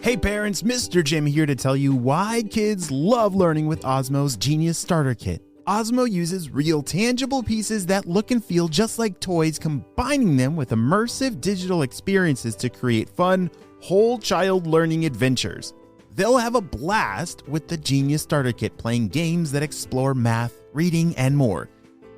Hey parents, Mr. Jim here to tell you why kids love learning with Osmo's Genius Starter Kit. Osmo uses real tangible pieces that look and feel just like toys, combining them with immersive digital experiences to create fun, whole child learning adventures. They'll have a blast with the Genius Starter Kit, playing games that explore math, reading, and more.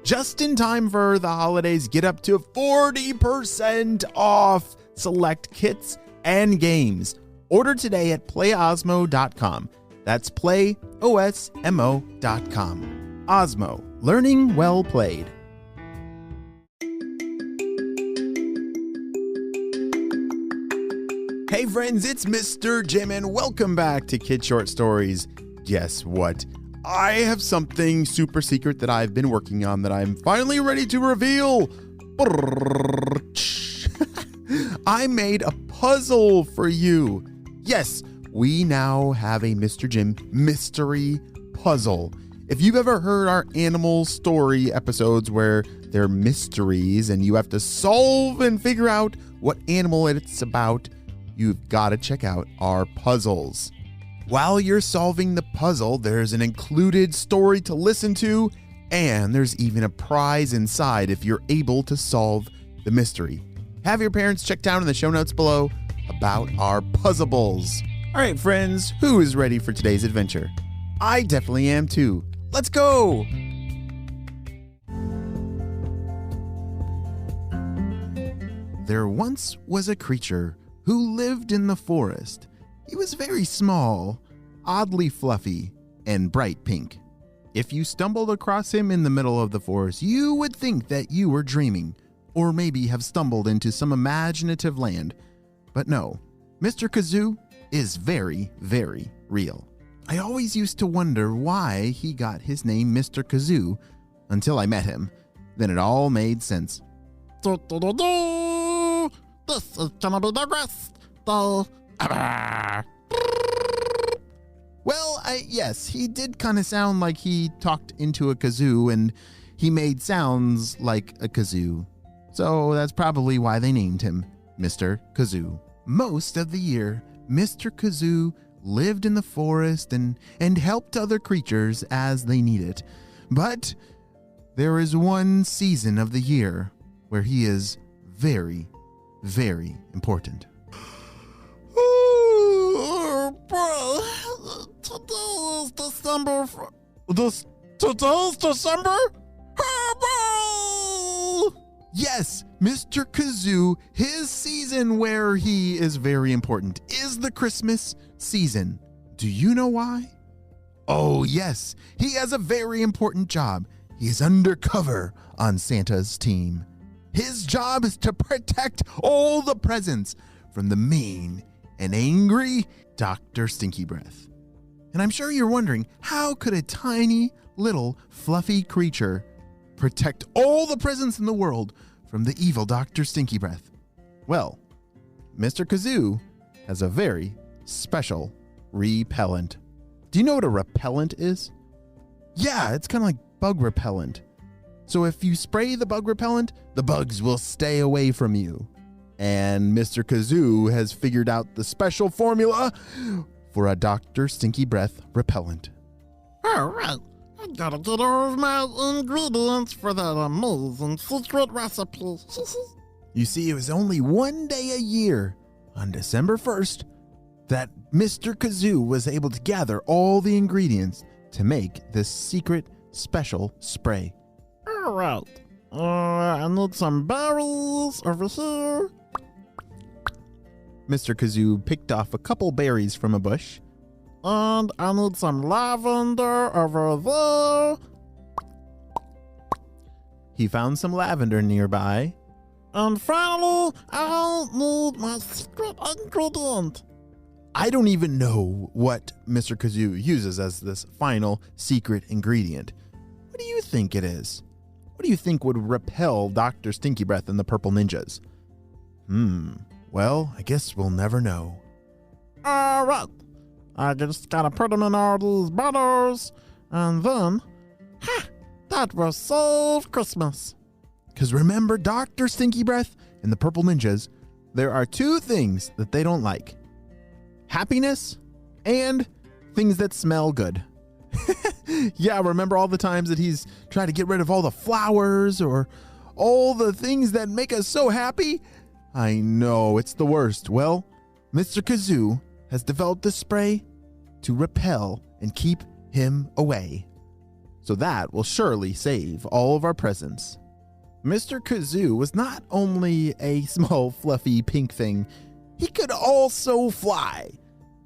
Just in time for the holidays, get up to 40% off select kits and games. Order today at playosmo.com. That's playosmo.com. Osmo, learning well played. Hey friends, it's Mr. Jim and welcome back to Kid Short Stories. Guess what? I have something super secret that I've been working on that I'm finally ready to reveal. I made a puzzle for you. Yes, we now have a Mr. Jim mystery puzzle. If you've ever heard our animal story episodes where they're mysteries and you have to solve and figure out what animal it's about, you've got to check out our puzzles. While you're solving the puzzle, there's an included story to listen to, and there's even a prize inside if you're able to solve the mystery. Have your parents check down in the show notes below about our puzzleables. All right, friends, who is ready for today's adventure? I definitely am too. Let's go! There once was a creature who lived in the forest. He was very small, oddly fluffy, and bright pink. If you stumbled across him in the middle of the forest, you would think that you were dreaming, or maybe have stumbled into some imaginative land. But no, Mr. Kazoo is very, very real. I always used to wonder why he got his name Mr. Kazoo until I met him. Then it all made sense. This is gonna be the rest. Well, yes, he did kind of sound like he talked into a kazoo, and he made sounds like a kazoo. So that's probably why they named him Mr. Kazoo. Most of the year, Mr. Kazoo lived in the forest and helped other creatures as they needed. But there is one season of the year where he is very, very important. Today is December. Today's December? Yes, Mr. Kazoo, his season where he is very important is the Christmas season. Do you know why? Oh, yes, he has a very important job. He is undercover on Santa's team. His job is to protect all the presents from the mean and angry Dr. Stinky Breath. And I'm sure you're wondering, how could a tiny, little, fluffy creature protect all the presents in the world from the evil Dr. Stinky Breath? Well, Mr. Kazoo has a very special repellent. Do you know what a repellent is? Yeah, it's kind of like bug repellent. So if you spray the bug repellent, the bugs will stay away from you. And Mr. Kazoo has figured out the special formula for a Dr. Stinky Breath repellent. All right. I gotta get all of my ingredients for that amazing secret recipe. You see, it was only one day a year, on December 1st, that Mr. Kazoo was able to gather all the ingredients to make this secret special spray. All right. I need some berries over here. Mr. Kazoo picked off a couple berries from a bush. And I need some lavender over there. He found some lavender nearby. And finally, I need my secret ingredient. I don't even know what Mr. Kazoo uses as this final secret ingredient. What do you think it is? What do you think would repel Dr. Stinky Breath and the Purple Ninjas? Well, I guess we'll never know. All right. I just gotta put them in all these bottles, and then, that will save Christmas. Because remember, Dr. Stinky Breath and the Purple Ninjas, there are two things that they don't like: happiness, and things that smell good. Yeah, remember all the times that he's tried to get rid of all the flowers or all the things that make us so happy? I know, it's the worst. Well, Mr. Kazoo has developed this spray to repel and keep him away. So that will surely save all of our presents. Mr. Kazoo was not only a small, fluffy pink thing, he could also fly.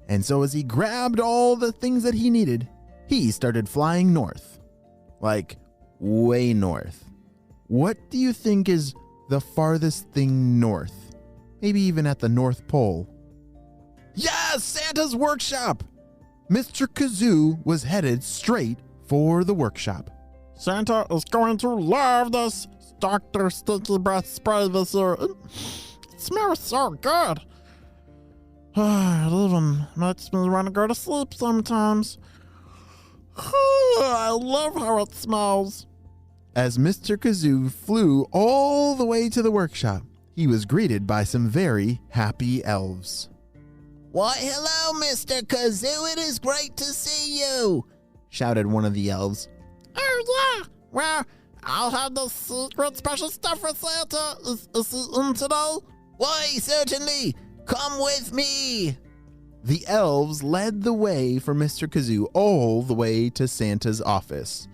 And so as he grabbed all the things that he needed, he started flying north. Like, way north. What do you think is the farthest thing north? Maybe even at the North Pole. Yes, Santa's workshop! Mr. Kazoo was headed straight for the workshop. Santa is going to love this Dr. Stinky Breath spray this year. It smells so good. It even makes me want to go to sleep sometimes. I love how it smells. As Mr. Kazoo flew all the way to the workshop, he was greeted by some very happy elves. Why, hello, Mr. Kazoo. It is great to see you, shouted one of the elves. Oh, yeah. Well, I'll have the secret special stuff for Santa. Is he in today? Why, certainly. Come with me. The elves led the way for Mr. Kazoo all the way to Santa's office.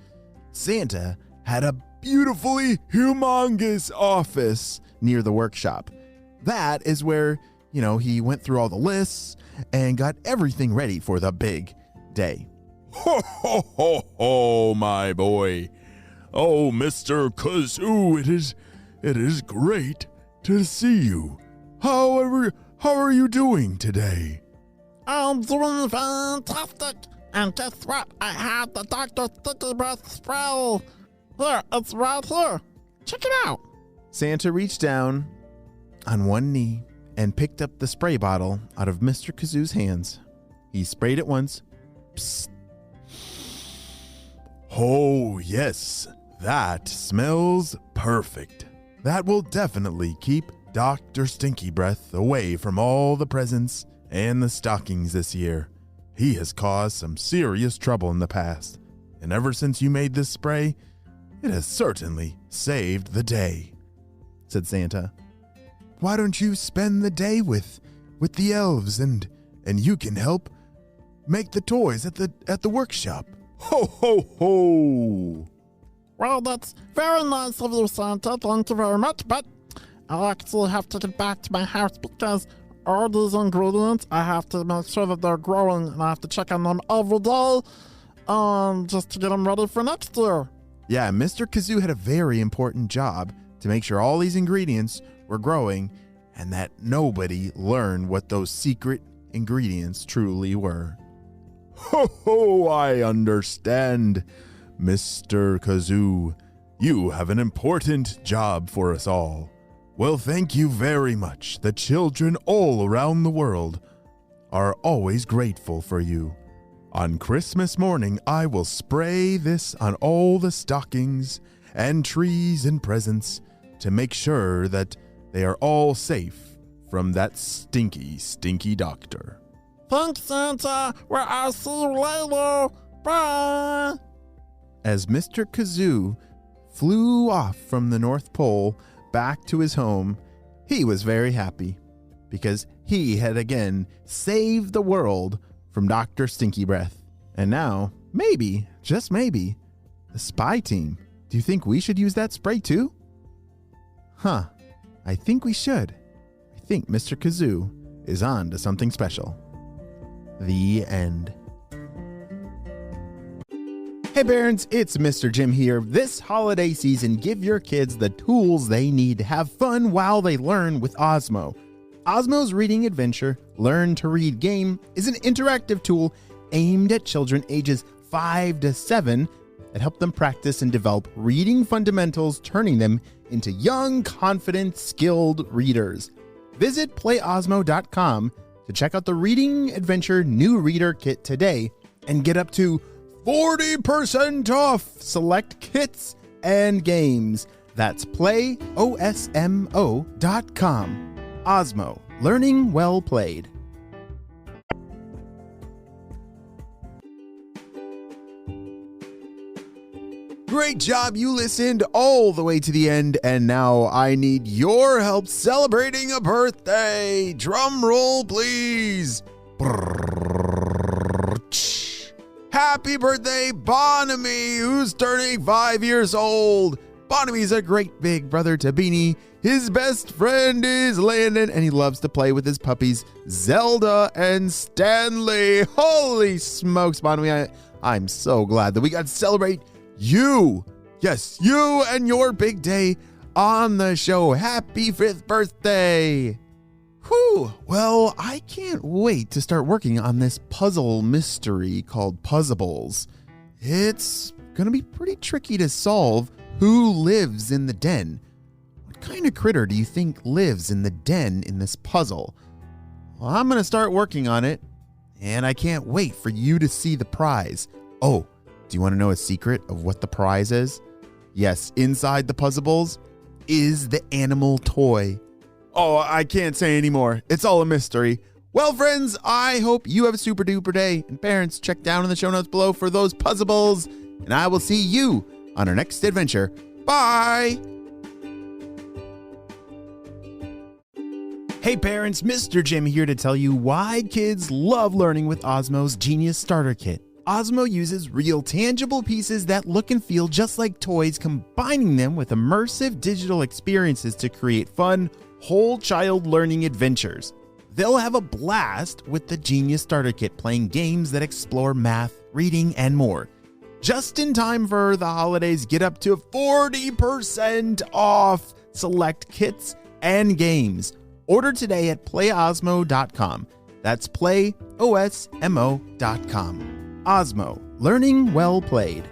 Santa had a beautifully humongous office near the workshop. That is where, he went through all the lists and got everything ready for the big day. Ho, ho, ho, ho, my boy. Oh, Mr. Kazoo, it is great to see you. How are you doing today? I'm doing fantastic. And guess what? I have the Dr. Sticky Breath spray. Here, it's right here. Check it out. Santa reached down on one knee and picked up the spray bottle out of Mr. Kazoo's hands. He sprayed it once. Psst. Oh, yes, that smells perfect. That will definitely keep Dr. Stinky Breath away from all the presents and the stockings this year. He has caused some serious trouble in the past, and ever since you made this spray, it has certainly saved the day, said Santa. Why don't you spend the day with the elves and you can help make the toys at the workshop? Ho, ho, ho! Well, that's very nice of you, Santa. Thank you very much, but I'll actually have to get back to my house because all these ingredients, I have to make sure that they're growing and I have to check on them every day just to get them ready for next year. Yeah, Mr. Kazoo had a very important job to make sure all these ingredients were growing and that nobody learned what those secret ingredients truly were. Ho, ho, I understand, Mr. Kazoo. You have an important job for us all. Well, thank you very much. The children all around the world are always grateful for you. On Christmas morning, I will spray this on all the stockings and trees and presents to make sure that they are all safe from that stinky, stinky doctor. Thanks, Santa. Well, I'll see you later. Bye. As Mr. Kazoo flew off from the North Pole back to his home, he was very happy because he had again saved the world from Dr. Stinky Breath. And now, maybe, just maybe, the spy team. Do you think we should use that spray too? Huh, I think we should. I think Mr. Kazoo is on to something special. The end. Hey Barons, it's Mr. Jim here. This holiday season, give your kids the tools they need to have fun while they learn with Osmo. Osmo's Reading Adventure Learn to Read game is an interactive tool aimed at children ages 5 to 7 that help them practice and develop reading fundamentals, turning them into young, confident, skilled readers. Visit playosmo.com to check out the Reading Adventure New Reader Kit today and get up to 40% off select kits and games. That's playosmo.com. Osmo, learning well played. Great job. You listened all the way to the end, and now I need your help celebrating a birthday. Drum roll, please. Happy birthday, Bonamy, who's turning 5 years old. Bonamy's a great big brother to Beanie. His best friend is Landon, and he loves to play with his puppies, Zelda and Stanley. Holy smokes, Bonamy. I'm so glad that we got to celebrate you. Yes, you and your big day on the show. Happy 5th birthday. Whew. Well, I can't wait to start working on this puzzle mystery called Puzzleables. It's going to be pretty tricky to solve who lives in the den. What kind of critter do you think lives in the den in this puzzle? Well, I'm going to start working on it, and I can't wait for you to see the prize. Oh, do you want to know a secret of what the prize is? Yes, inside the Puzzleables is the animal toy. Oh, I can't say anymore. It's all a mystery. Well, friends, I hope you have a super duper day. And parents, check down in the show notes below for those Puzzleables. And I will see you on our next adventure. Bye! Hey parents, Mr. Jim here to tell you why kids love learning with Osmo's Genius Starter Kit. Osmo uses real tangible pieces that look and feel just like toys, combining them with immersive digital experiences to create fun, whole child learning adventures. They'll have a blast with the Genius Starter Kit, playing games that explore math, reading, and more. Just in time for the holidays, get up to 40% off select kits and games. Order today at playosmo.com. That's playosmo.com. Osmo, learning well played.